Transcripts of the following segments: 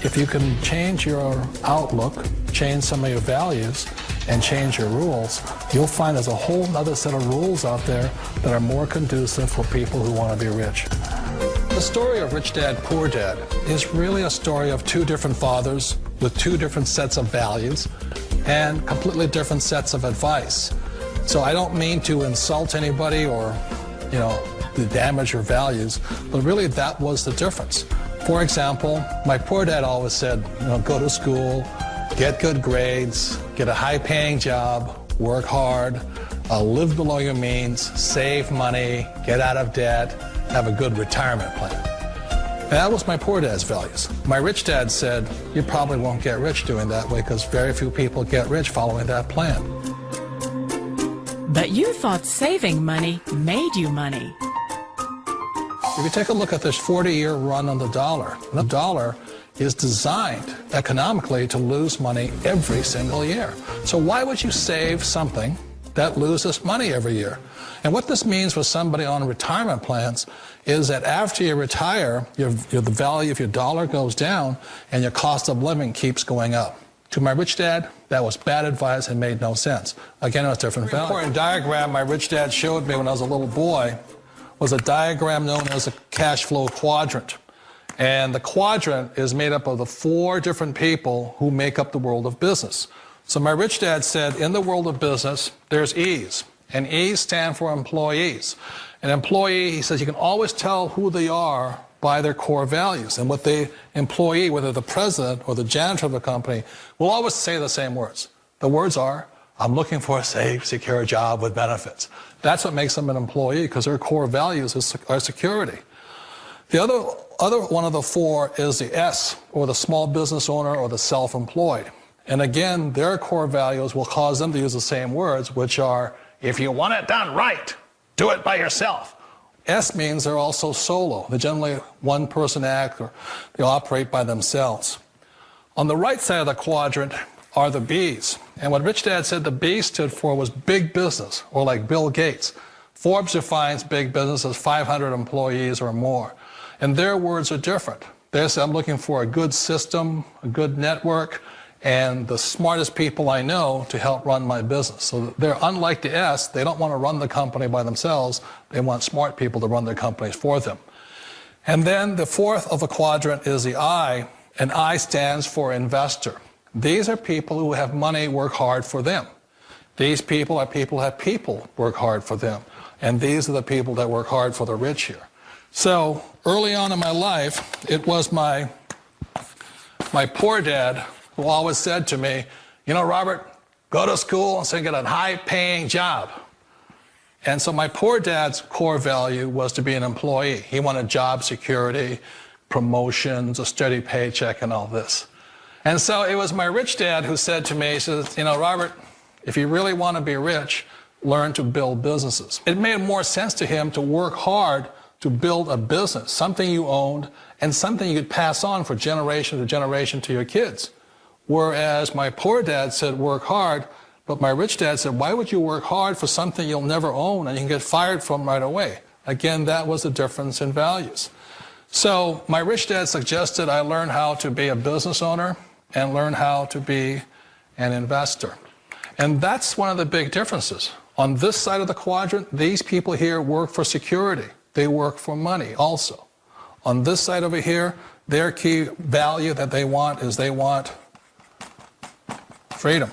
If you can change your outlook, change some of your values, and change your rules, you'll find there's a whole other set of rules out there that are more conducive for people who want to be rich. The story of Rich Dad, Poor Dad is really a story of two different fathers with two different sets of values and completely different sets of advice. So I don't mean to insult anybody or, to damage your values, but really that was the difference. For example, my poor dad always said, go to school, get good grades, get a high-paying job, work hard, live below your means, save money, get out of debt, have a good retirement plan. That was my poor dad's values. My rich dad said, you probably won't get rich doing that way because very few people get rich following that plan. But you thought saving money made you money. If you take a look at this 40-year run on the dollar is designed economically to lose money every single year. So why would you save something that loses money every year? And what this means for somebody on retirement plans is that after you retire, the value of your dollar goes down and your cost of living keeps going up. To my rich dad, that was bad advice and made no sense. Again, it was different value. An important diagram my rich dad showed me when I was a little boy was a diagram known as a cash flow quadrant. And the quadrant is made up of the four different people who make up the world of business. So my rich dad said, in the world of business, there's E's. And E's stand for employees. An employee, he says, you can always tell who they are by their core values. And what the employee, whether the president or the janitor of the company, will always say the same words. The words are, I'm looking for a safe, secure job with benefits. That's what makes them an employee, because their core values are security. The other one of the four is the S, or the small business owner or the self-employed. And again, their core values will cause them to use the same words, which are, if you want it done right, do it by yourself. S means they're also solo. They're generally one-person act, or they operate by themselves. On the right side of the quadrant are the B's. And what Rich Dad said the B stood for was big business, or like Bill Gates. Forbes defines big business as 500 employees or more. And their words are different. They say, I'm looking for a good system, a good network, and the smartest people I know to help run my business. So they're unlike the S. They don't want to run the company by themselves. They want smart people to run their companies for them. And then the fourth of the quadrant is the I, and I stands for investor. These are people who have money work hard for them. These people are people who have people work hard for them. And these are the people that work hard for the rich here. So early on in my life, it was my poor dad who always said to me, Robert, go to school and get a high-paying job. And so my poor dad's core value was to be an employee. He wanted job security, promotions, a steady paycheck, and all this. And so it was my rich dad who said to me, he says, Robert, if you really want to be rich, learn to build businesses. It made more sense to him to work hard to build a business, something you owned and something you could pass on for generation to generation to your kids. Whereas my poor dad said work hard, but my rich dad said, why would you work hard for something you'll never own and you can get fired from right away? Again, that was the difference in values. So my rich dad suggested I learn how to be a business owner and learn how to be an investor. And that's one of the big differences. On this side of the quadrant, these people here work for security. They work for money also. On this side over here, their key value that they want is they want freedom.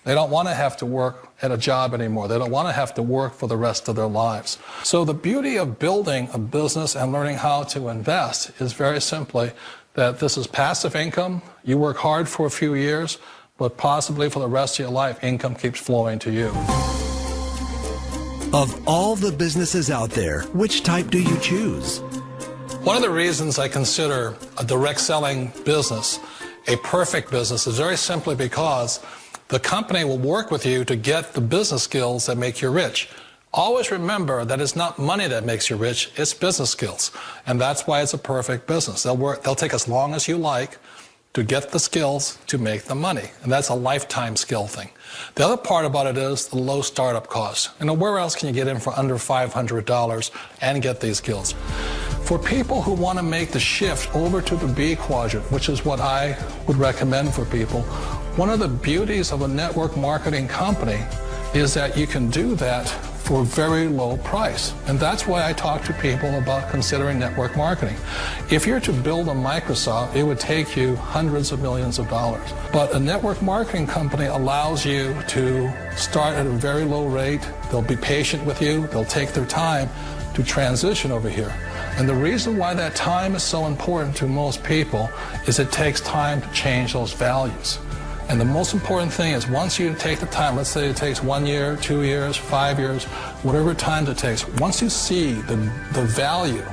They don't want to have to work at a job anymore. They don't want to have to work for the rest of their lives. So the beauty of building a business and learning how to invest is very simply that this is passive income. You work hard for a few years, but possibly for the rest of your life, income keeps flowing to you. Of all the businesses out there, which type do you choose? One of the reasons I consider a direct selling business a perfect business is very simply because the company will work with you to get the business skills that make you rich. Always remember that it's not money that makes you rich, it's business skills. And that's why it's a perfect business. They'll take as long as you like to get the skills to make the money. And that's a lifetime skill thing. The other part about it is the low startup cost. Where else can you get in for under $500 and get these skills? For people who want to make the shift over to the B quadrant, which is what I would recommend for people, one of the beauties of a network marketing company is that you can do that for a very low price. And that's why I talk to people about considering network marketing. If you're to build a Microsoft, it would take you hundreds of millions of dollars. But a network marketing company allows you to start at a very low rate. They'll be patient with you. They'll take their time to transition over here. And the reason why that time is so important to most people is it takes time to change those values. And the most important thing is once you take the time, let's say it takes 1 year, 2 years, 5 years, whatever time it takes, once you see the value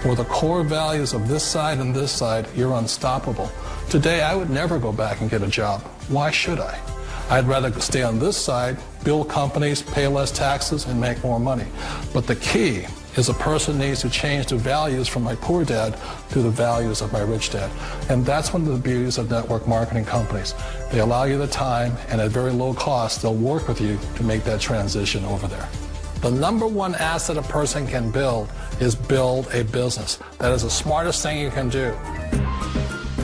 or the core values of this side and this side, you're unstoppable. Today, I would never go back and get a job. Why should I? I'd rather stay on this side, build companies, pay less taxes, and make more money. But the key is a person needs to change the values from my poor dad to the values of my rich dad. And that's one of the beauties of network marketing companies. They allow you the time, and at very low cost, they'll work with you to make that transition over there. The number one asset a person can build is build a business. That is the smartest thing you can do.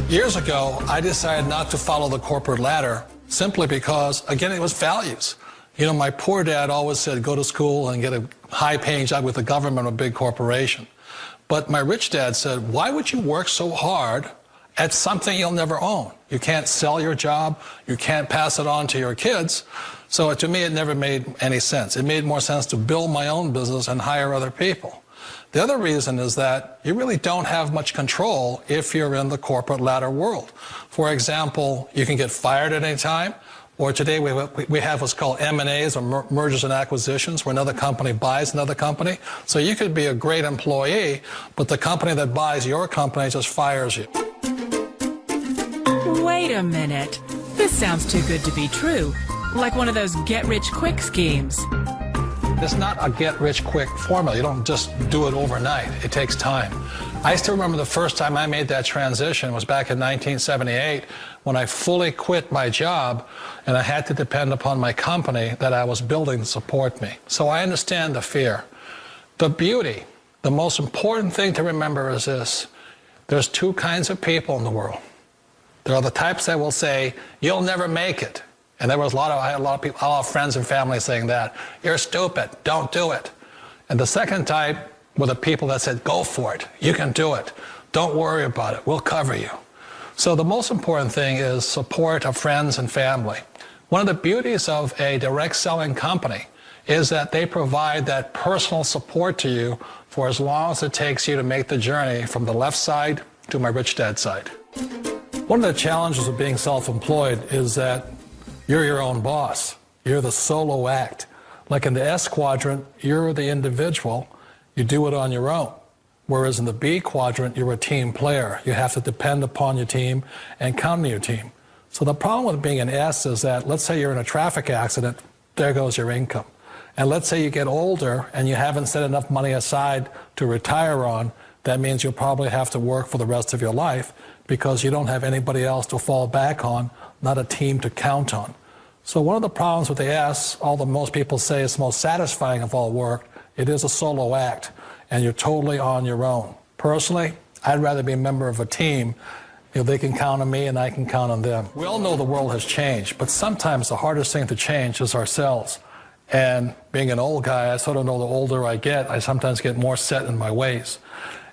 Years ago, I decided not to follow the corporate ladder simply because, again, it was values. You know, my poor dad always said, go to school and get a high-paying job with the government or a big corporation. But my rich dad said, why would you work so hard at something you'll never own? You can't sell your job. You can't pass it on to your kids. So to me, it never made any sense. It made more sense to build my own business and hire other people. The other reason is that you really don't have much control if you're in the corporate ladder world. For example, you can get fired at any time. Or today we have what's called M&As, or mergers and acquisitions, where another company buys another company. So you could be a great employee, but the company that buys your company just fires you. Wait a minute. This sounds too good to be true. Like one of those get-rich-quick schemes. It's not a get-rich-quick formula. You don't just do it overnight. It takes time. I still remember the first time I made that transition was back in 1978 when I fully quit my job and I had to depend upon my company that I was building to support me. So I understand the fear. The beauty, the most important thing to remember is this. There's two kinds of people in the world. There are the types that will say, you'll never make it. And there was I had a lot of people, a lot of friends and family saying that. You're stupid. Don't do it. And the second type were the people that said, go for it. You can do it. Don't worry about it. We'll cover you. So the most important thing is support of friends and family. One of the beauties of a direct selling company is that they provide that personal support to you for as long as it takes you to make the journey from the left side to my rich dad side. One of the challenges of being self-employed is that you're your own boss. You're the solo act. Like in the S quadrant, you're the individual. You do it on your own. Whereas in the B quadrant, you're a team player. You have to depend upon your team and count on your team. So the problem with being an S is that, let's say you're in a traffic accident, there goes your income. And let's say you get older and you haven't set enough money aside to retire on, that means you'll probably have to work for the rest of your life because you don't have anybody else to fall back on, not a team to count on. So one of the problems with the S, although most people say it's the most satisfying of all work, it is a solo act, and you're totally on your own. Personally, I'd rather be a member of a team. They can count on me and I can count on them. We all know the world has changed, but sometimes the hardest thing to change is ourselves. And being an old guy, I sort of know the older I get, I sometimes get more set in my ways.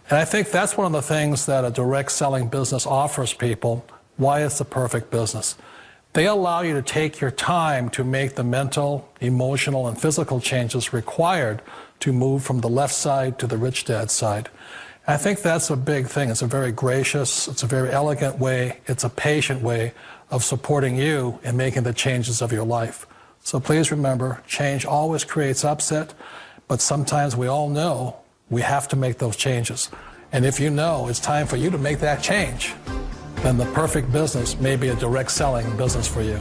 And I think that's one of the things that a direct selling business offers people, why it's the perfect business. They allow you to take your time to make the mental, emotional, and physical changes required to move from the left side to the rich dad side. I think that's a big thing. It's a very gracious, it's a very elegant way, it's a patient way of supporting you in making the changes of your life. So please remember, change always creates upset, but sometimes we all know we have to make those changes. And if you know it's time for you to make that change, then the perfect business may be a direct selling business for you.